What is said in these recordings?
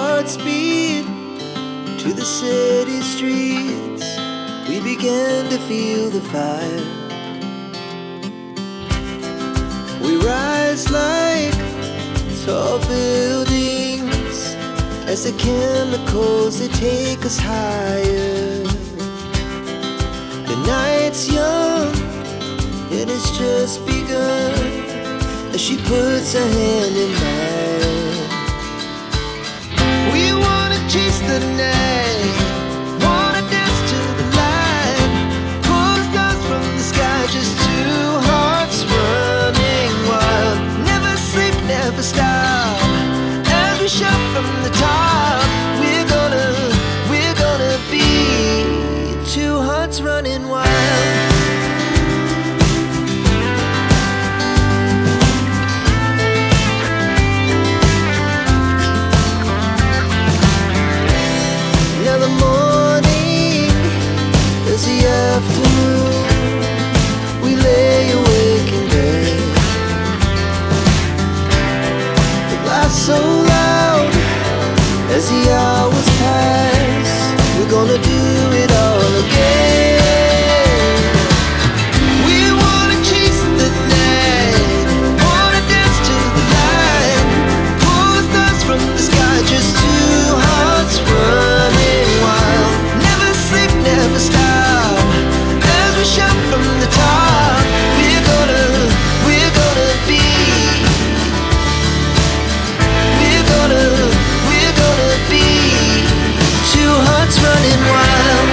hearts beat to the city streets. We began to feel the fire. We rise like tall buildings as the chemicals, they take us higher. The night's young, it has just begun, as she puts her hand in mine. We wanna chase the night, wanna dance to the light, pull the stars from the sky, just two hearts running wild. Never sleep, never stop, as we shout from the top. We're gonna be two hearts running wild. Now the morning is the afternoon. We lay awake in bed. The laughs so loud as the hours pass. We're gonna do it all again. We wanna chase the night, wanna dance to the light, pull the stars from the sky, just two hearts running wild. Never sleep, never stop, as we shout from the top. We're gonna be, we're gonna be two hearts running wild.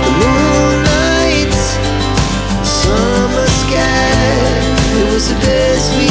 The moonlight, summer sky, it was the best we